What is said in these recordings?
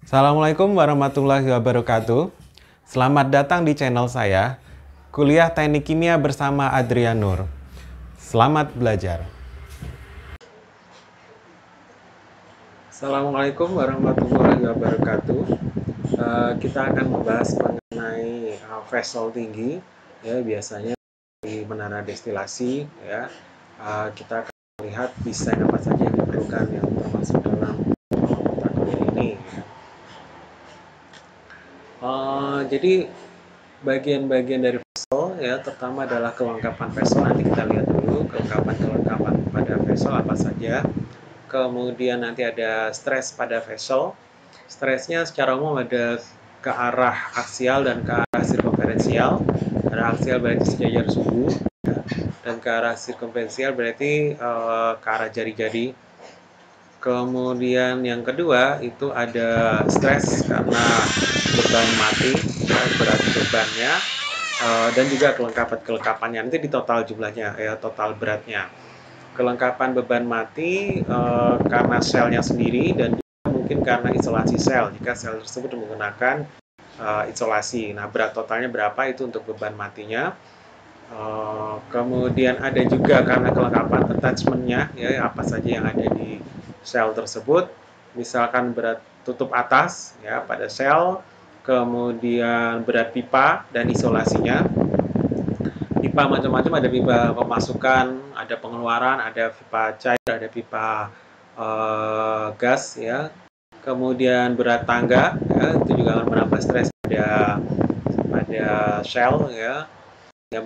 Assalamualaikum warahmatullahi wabarakatuh. Selamat datang di channel saya, Kuliah Teknik Kimia bersama Adrian Nur. Selamat belajar. Assalamualaikum warahmatullahi wabarakatuh. Kita akan membahas mengenai vessel tinggi, ya biasanya di menara destilasi, ya. Kita akan melihat desain apa saja yang diperlukan yang termasuk dalam mata kuliah ini. Jadi bagian-bagian dari vessel ya, pertama adalah kelengkapan vessel. Nanti kita lihat dulu kelengkapan pada vessel apa saja. Kemudian nanti ada stres pada vessel. Stresnya secara umum ada ke arah aksial dan ke arah sirkumferensial. Arah aksial berarti sejajar suhu, ya, dan ke arah sirkumferensial berarti ke arah jari-jari. Kemudian yang kedua itu ada stres karena beban mati, ya, berat bebannya, dan juga kelengkapannya. Nanti di total jumlahnya, ya, total beratnya. Kelengkapan beban mati karena selnya sendiri dan juga mungkin karena isolasi sel jika sel tersebut menggunakan isolasi. Nah, berat totalnya berapa itu untuk beban matinya. Kemudian ada juga karena kelengkapan attachment-nya, ya, apa saja yang ada di sel tersebut. Misalkan berat tutup atas, ya, pada sel, kemudian berat pipa dan isolasinya. Pipa macam-macam, ada pipa pemasukan, ada pengeluaran, ada pipa cair, ada pipa gas, ya. Kemudian berat tangga, ya, itu juga akan menambah stres pada shell, ya, yang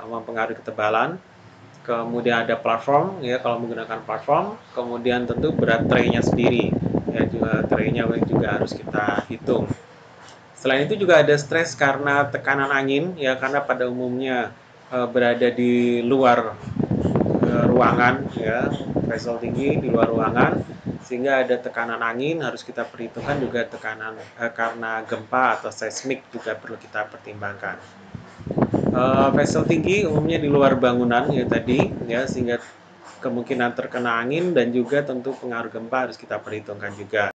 mempengaruhi ketebalan. Kemudian ada platform, ya, kalau menggunakan platform. Kemudian tentu berat tray-nya sendiri, ya, juga tray-nya juga harus kita hitung. Selain itu juga ada stres karena tekanan angin, ya, karena pada umumnya berada di luar ruangan, ya, vessel tinggi di luar ruangan, sehingga ada tekanan angin harus kita perhitungkan, juga tekanan karena gempa atau seismik juga perlu kita pertimbangkan. Vessel tinggi umumnya di luar bangunan, ya, tadi, ya, sehingga kemungkinan terkena angin dan juga tentu pengaruh gempa harus kita perhitungkan juga.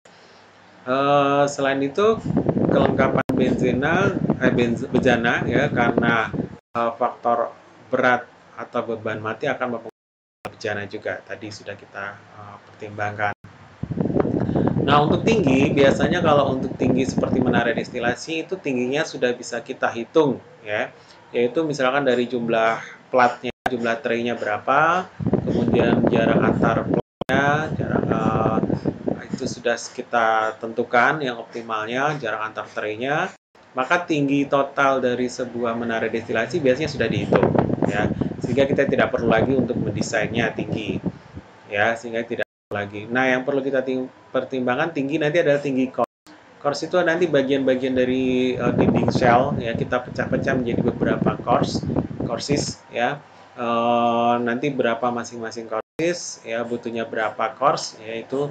Selain itu kelengkapan bejana, ya, karena faktor berat atau beban mati akan mempengaruhi bejana juga, tadi sudah kita pertimbangkan. Nah, untuk tinggi, biasanya kalau untuk tinggi seperti menara destilasi itu tingginya sudah bisa kita hitung, ya, yaitu misalkan dari jumlah platnya, jumlah tray-nya berapa, kemudian jarak antar platnya, jarak itu sudah kita tentukan yang optimalnya, jarak antar tray-nya, maka tinggi total dari sebuah menara destilasi biasanya sudah dihitung, ya, sehingga kita tidak perlu lagi untuk mendesainnya tinggi, ya, sehingga tidak lagi. Nah, yang perlu kita pertimbangkan tinggi nanti adalah tinggi core. Core itu nanti bagian-bagian dari dinding shell, ya, kita pecah-pecah menjadi beberapa courses, ya. Nanti berapa masing-masing courses, ya, butuhnya berapa course, ya, itu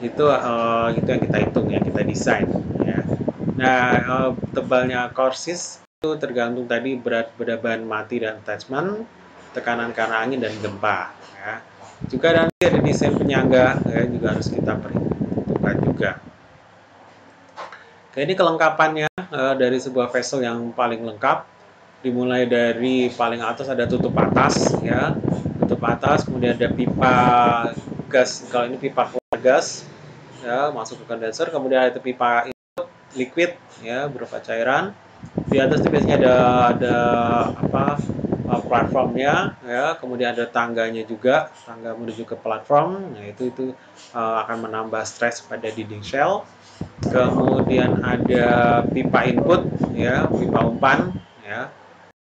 yang kita hitung, yang kita desain, ya. Nah, tebalnya courses itu tergantung tadi berat beban mati dan attachment, tekanan karena angin dan gempa, ya. Juga nanti ada desain penyangga, ya, juga harus kita perhitungkan juga. Oke, ini kelengkapannya dari sebuah vessel yang paling lengkap. Dimulai dari paling atas ada tutup atas, ya, tutup atas, kemudian ada pipa gas, kalau ini pipa keluar gas, ya, masuk ke kondenser, kemudian ada pipa input liquid, ya, berupa cairan. Di atas itu biasanya ada apa, platformnya, ya, kemudian ada tangganya juga, tangga menuju ke platform. Nah, itu akan menambah stres pada dinding shell. Kemudian ada pipa input, ya, pipa umpan, ya.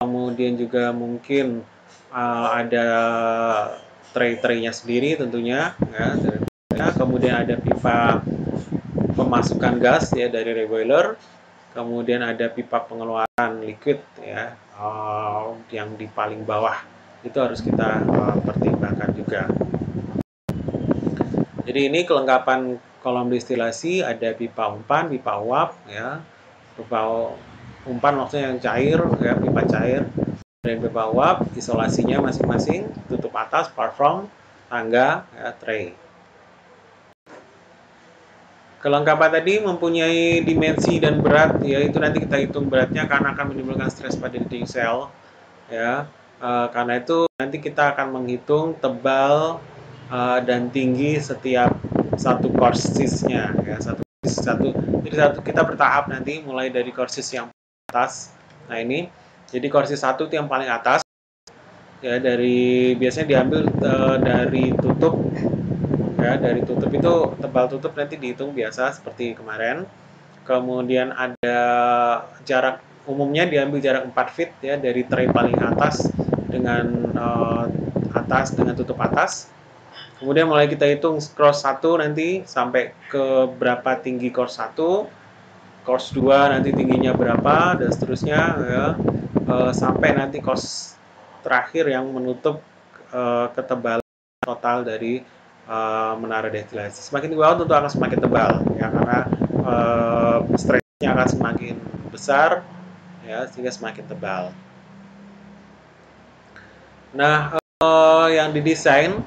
Kemudian juga mungkin ada tray-traynya sendiri tentunya, ya. Kemudian ada pipa pemasukan gas, ya, dari reboiler. Kemudian ada pipa pengeluaran liquid, ya, yang di paling bawah itu harus kita pertimbangkan juga. Jadi ini kelengkapan kolom destilasi, ada pipa umpan, pipa uap, ya. Pipa umpan maksudnya yang cair, ya, pipa cair, dan pipa uap isolasinya masing-masing, tutup atas, platform, tangga, ya, tray. Kelengkapan tadi mempunyai dimensi dan berat, ya itu nanti kita hitung beratnya karena akan menimbulkan stres pada dinding sel, ya. Karena itu nanti kita akan menghitung tebal dan tinggi setiap satu korsisnya, ya jadi kita bertahap nanti mulai dari korsis yang atas. Nah ini, jadi korsis 1 itu yang paling atas, ya biasanya diambil dari tutup. Ya, dari tutup itu tebal tutup nanti dihitung biasa seperti kemarin. Kemudian ada jarak, umumnya diambil jarak 4 feet ya dari tray paling atas dengan tutup atas. Kemudian mulai kita hitung course 1 nanti sampai ke berapa tinggi course 1, course 2 nanti tingginya berapa dan seterusnya ya. Sampai nanti course terakhir yang menutup ketebalan total dari menara destilasi. Semakin ke bawah tentu akan semakin tebal ya karena stresnya akan semakin besar ya sehingga semakin tebal. Nah, yang didesain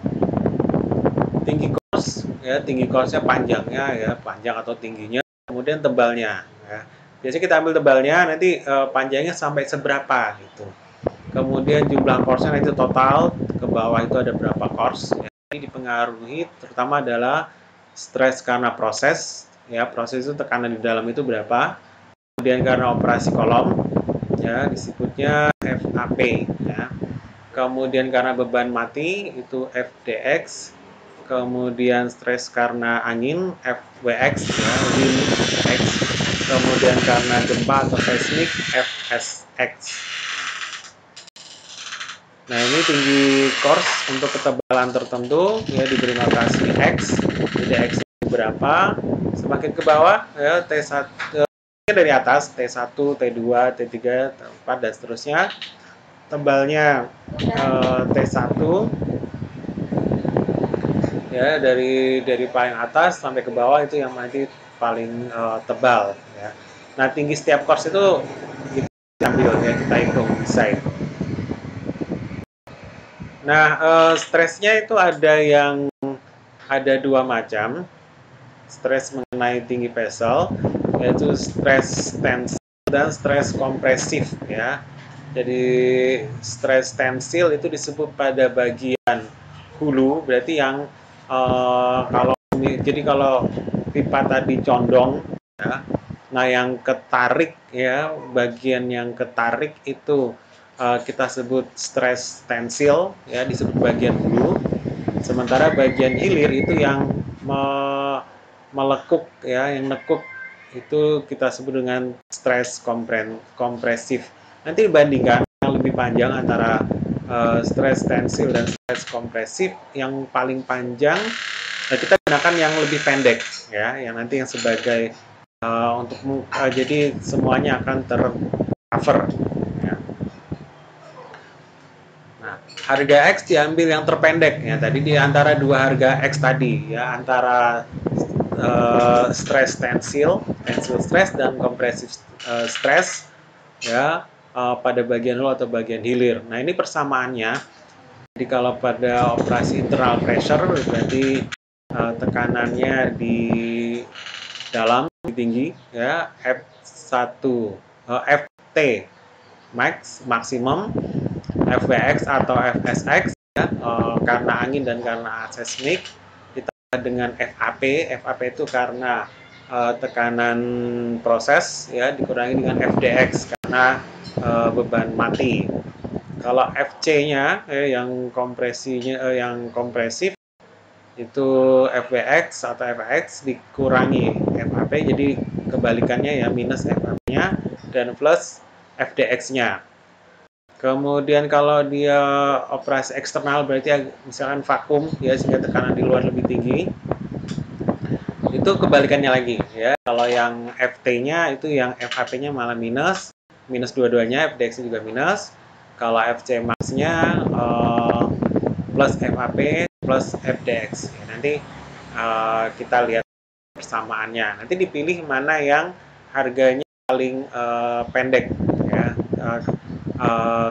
tinggi course ya, tinggi course-nya panjangnya ya, panjang atau tingginya, kemudian tebalnya ya. Biasanya kita ambil tebalnya nanti panjangnya sampai seberapa gitu. Kemudian jumlah course-nya nanti total ke bawah itu ada berapa course ya. Ini dipengaruhi terutama adalah stres karena proses ya, proses itu tekanan di dalam itu berapa. Kemudian karena operasi kolom ya disebutnya FAP ya. Kemudian karena beban mati itu FDX. Kemudian stres karena angin FWX ya, wind X. Kemudian karena gempa atau seismik FSX. Nah ini tinggi course untuk ketebalan tertentu ya diberi notasi X, jadi X berapa, semakin ke bawah ya T1 dari atas T1, T2, T3, T4 dan seterusnya, tebalnya T1 ya dari paling atas sampai ke bawah itu yang nanti paling tebal ya. Nah tinggi setiap course itu kita ambil ya, kita hitung desain. Nah, stresnya itu ada dua macam. Stres mengenai tinggi vessel, yaitu stres tensil dan stres kompresif ya. Jadi stres tensil itu disebut pada bagian hulu, berarti yang kalau pipa tadi condong ya. Nah, yang ketarik ya, bagian yang ketarik itu kita sebut stres tensil ya, disebut bagian hulu. Sementara bagian hilir itu yang melekuk ya, yang nekuk itu kita sebut dengan stres kompresif. Nanti dibandingkan yang lebih panjang antara stres tensil dan stres kompresif, yang paling panjang kita gunakan yang lebih pendek ya, yang nanti yang sebagai jadi semuanya akan tercover ya. Nah, harga X diambil yang terpendek ya, tadi di antara dua harga X tadi ya, antara stres tensil stres dan kompresif stres ya, pada bagian hulu atau bagian hilir. Nah, ini persamaannya. Jadi kalau pada operasi internal pressure berarti tekanannya di dalam lebih tinggi ya, F1 FT maksimum, FWX atau FSX ya, karena angin dan karena seismik. Ditambah dengan FAP. FAP itu karena tekanan proses ya, dikurangi dengan FDX karena beban mati. Kalau FC-nya yang yang kompresif itu FWX atau FX dikurangi FAP, jadi kebalikannya ya, minus FAP-nya dan plus FDX-nya. Kemudian kalau dia operasi eksternal berarti misalkan vakum ya, sehingga tekanan di luar lebih tinggi. Itu kebalikannya lagi ya. Kalau yang FT-nya itu yang FAP-nya malah minus dua-duanya, FDX-nya juga minus. Kalau FC max-nya plus FAP plus FDX. Ya, nanti kita lihat persamaannya. Nanti dipilih mana yang harganya paling pendek ya,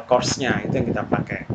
course-nya itu yang kita pakai.